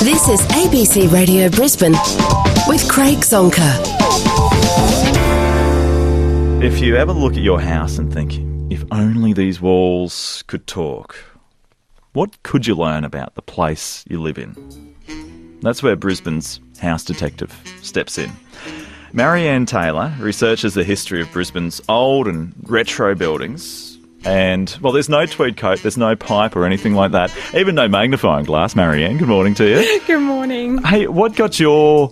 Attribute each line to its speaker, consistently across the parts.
Speaker 1: This is ABC Radio Brisbane with Craig Zonka.
Speaker 2: If you ever look at your house and think, if only these walls could talk, what could you learn about the place you live in? That's where Brisbane's house detective steps in. Marianne Taylor researches the history of Brisbane's old and retro buildings. And, well, there's no tweed coat, there's no pipe or anything like that. Even no magnifying glass. Marianne, good morning to you.
Speaker 3: Good morning.
Speaker 2: Hey, what got your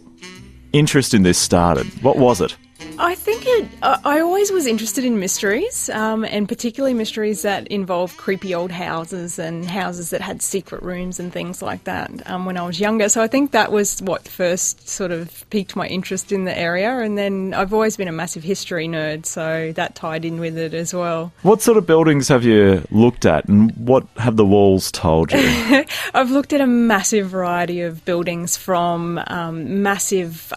Speaker 2: interest in this started? What was it?
Speaker 3: I think I always was interested in mysteries, and particularly mysteries that involve creepy old houses and houses that had secret rooms and things like that when I was younger. So I think that was what first sort of piqued my interest in the area. And then I've always been a massive history nerd, so that tied in with it as well.
Speaker 2: What sort of buildings have you looked at, and what have the walls told you?
Speaker 3: I've looked at a massive variety of buildings, from massive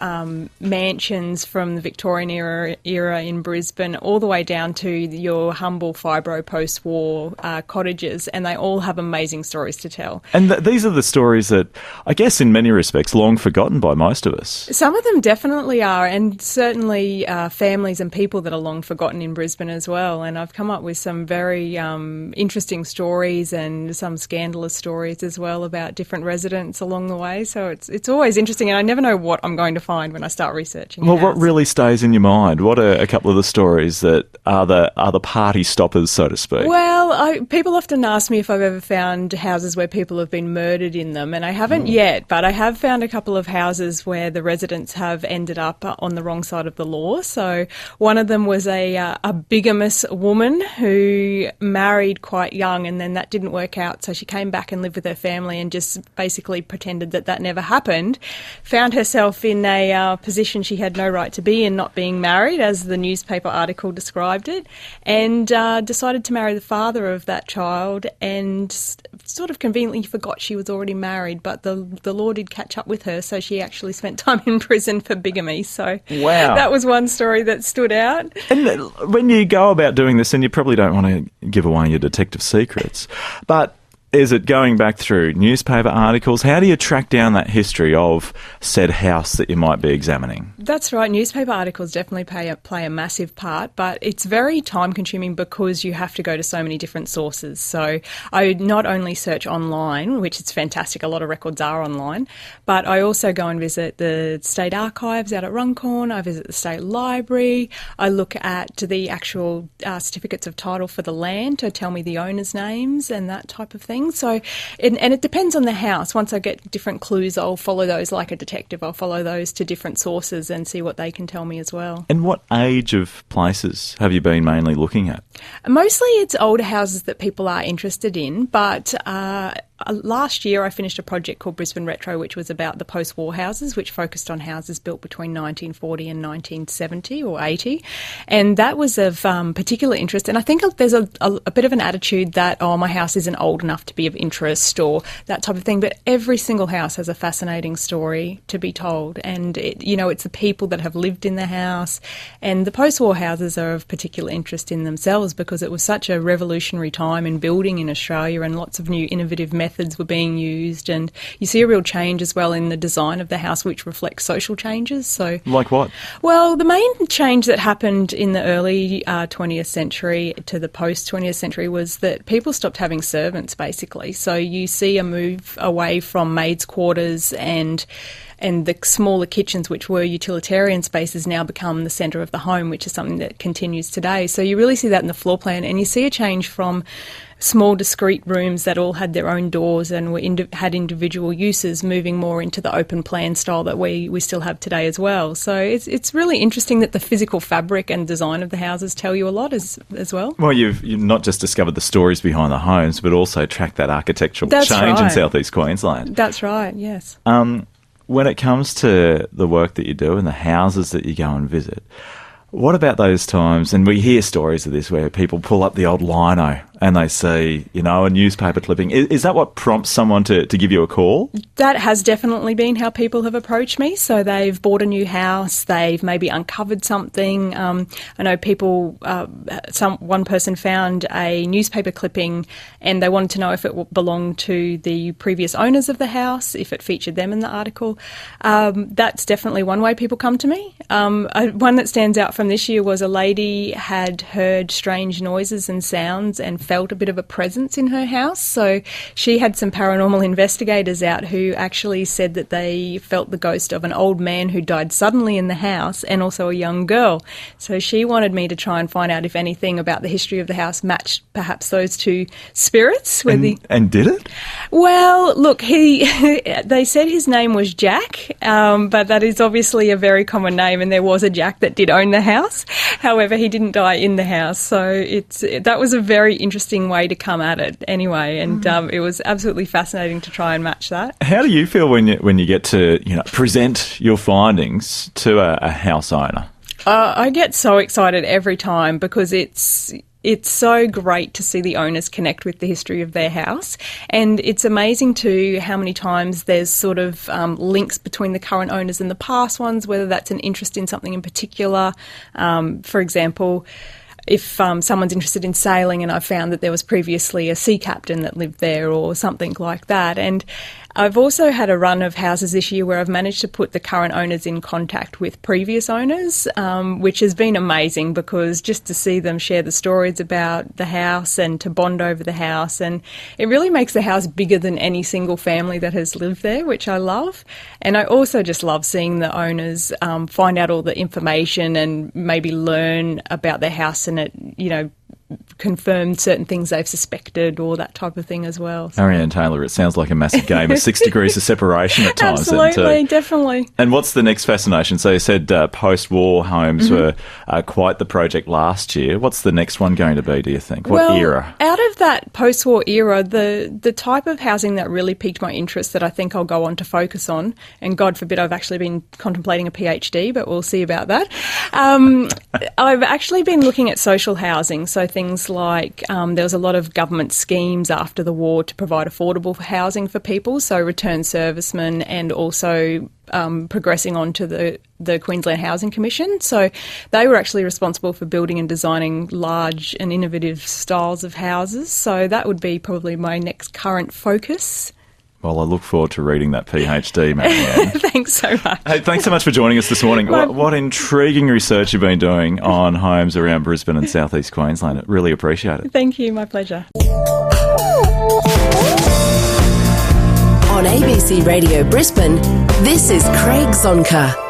Speaker 3: mansions from the Victorian era in Brisbane all the way down to your humble fibro post-war cottages, and they all have amazing stories to tell.
Speaker 2: And these are the stories that, I guess in many respects, long forgotten by most of us.
Speaker 3: Some of them definitely are, and certainly families and people that are long forgotten in Brisbane as well. And I've come up with some very interesting stories and some scandalous stories as well about different residents along the way. So it's always interesting, and I never know what I'm going to find when I start researching.
Speaker 2: Well, what really stays in your mind? What are a couple of the stories that are the party stoppers, so to speak?
Speaker 3: Well, people often ask me if I've ever found houses where people have been murdered in them, and I haven't yet, but I have found a couple of houses where the residents have ended up on the wrong side of the law. So one of them was a bigamous woman who married quite young, and then that didn't work out, so she came back and lived with her family and just basically pretended that never happened. Found herself in a position she had no right to be in, not being married, as the newspaper article described it, and decided to marry the father of that child, and sort of conveniently forgot she was already married, but the law did catch up with her, so she actually spent time in prison for bigamy. So
Speaker 2: wow.
Speaker 3: That was one story that stood out.
Speaker 2: And when you go about doing this, and you probably don't want to give away your detective secrets, but is it going back through newspaper articles? How do you track down that history of said house that you might be examining?
Speaker 3: That's right. Newspaper articles definitely play a massive part, but it's very time-consuming because you have to go to so many different sources. So I not only search online, which is fantastic, a lot of records are online, but I also go and visit the State Archives out at Runcorn. I visit the State Library. I look at the actual certificates of title for the land to tell me the owners' names and that type of thing. So, and it depends on the house. Once I get different clues, I'll follow those like a detective. I'll follow those to different sources and see what they can tell me as well.
Speaker 2: And what age of places have you been mainly looking at?
Speaker 3: Mostly it's older houses that people are interested in, but last year I finished a project called Brisbane Retro, which was about the post-war houses, which focused on houses built between 1940 and 1970 or 80. And that was of particular interest. And I think there's a bit of an attitude that, oh, my house isn't old enough to be of interest or that type of thing. But every single house has a fascinating story to be told. And, it's the people that have lived in the house. And the post-war houses are of particular interest in themselves because it was such a revolutionary time in building in Australia, and lots of new innovative methods were being used, and you see a real change as well in the design of the house, which reflects social changes. So,
Speaker 2: like what?
Speaker 3: Well, the main change that happened in the early 20th century to the post-20th century was that people stopped having servants, basically. So you see a move away from maids' quarters and the smaller kitchens, which were utilitarian spaces, now become the centre of the home, which is something that continues today. So you really see that in the floor plan, and you see a change from small discrete rooms that all had their own doors and had individual uses, moving more into the open plan style that we still have today as well. So it's really interesting that the physical fabric and design of the houses tell you a lot as well.
Speaker 2: Well, you've not just discovered the stories behind the homes, but also tracked that architectural change in southeast Queensland.
Speaker 3: That's right, yes.
Speaker 2: When it comes to the work that you do and the houses that you go and visit, what about those times, and we hear stories of this, where people pull up the old lino and they see, a newspaper clipping, is that what prompts someone to give you a call?
Speaker 3: That has definitely been how people have approached me. So they've bought a new house, they've maybe uncovered something. I know people, one person found a newspaper clipping and they wanted to know if it belonged to the previous owners of the house, if it featured them in the article. That's definitely one way people come to me. One that stands out from this year was a lady had heard strange noises and sounds and felt a bit of a presence in her house. So she had some paranormal investigators out who actually said that they felt the ghost of an old man who died suddenly in the house and also a young girl. So she wanted me to try and find out if anything about the history of the house matched perhaps those two spirits.
Speaker 2: And did it?
Speaker 3: Well, look, they said his name was Jack, but that is obviously a very common name, and there was a Jack that did own the house. However, he didn't die in the house, so that was a very interesting way to come at it anyway, and it was absolutely fascinating to try and match that.
Speaker 2: How do you feel when you get to present your findings to a house owner?
Speaker 3: I get so excited every time because it's so great to see the owners connect with the history of their house, and it's amazing too how many times there's sort of links between the current owners and the past ones, whether that's an interest in something in particular. For example, if someone's interested in sailing and I've found that there was previously a sea captain that lived there or something like that. And I've also had a run of houses this year where I've managed to put the current owners in contact with previous owners, which has been amazing because just to see them share the stories about the house and to bond over the house, and it really makes the house bigger than any single family that has lived there, which I love. And I also just love seeing the owners find out all the information and maybe learn about their house and it, confirmed certain things they've suspected or that type of thing as well. So.
Speaker 2: Ariane Taylor, it sounds like a massive game of 6 degrees of separation at times.
Speaker 3: Absolutely, definitely.
Speaker 2: And what's the next fascination? So you said post-war homes were quite the project last year. What's the next one going to be, do you think? What era?
Speaker 3: Out of that post-war era, the type of housing that really piqued my interest that I think I'll go on to focus on, and God forbid I've actually been contemplating a PhD, but we'll see about that. I've actually been looking at social housing, so things like there was a lot of government schemes after the war to provide affordable housing for people, so returned servicemen and also progressing on to the Queensland Housing Commission. So they were actually responsible for building and designing large and innovative styles of houses. So that would be probably my next current focus.
Speaker 2: Well, I look forward to reading that PhD, Marianne.
Speaker 3: Thanks so much.
Speaker 2: Hey, thanks so much for joining us this morning. What intriguing research you've been doing on homes around Brisbane and South East Queensland. I really appreciate it.
Speaker 3: Thank you, my pleasure.
Speaker 1: On ABC Radio Brisbane, this is Craig Zonka.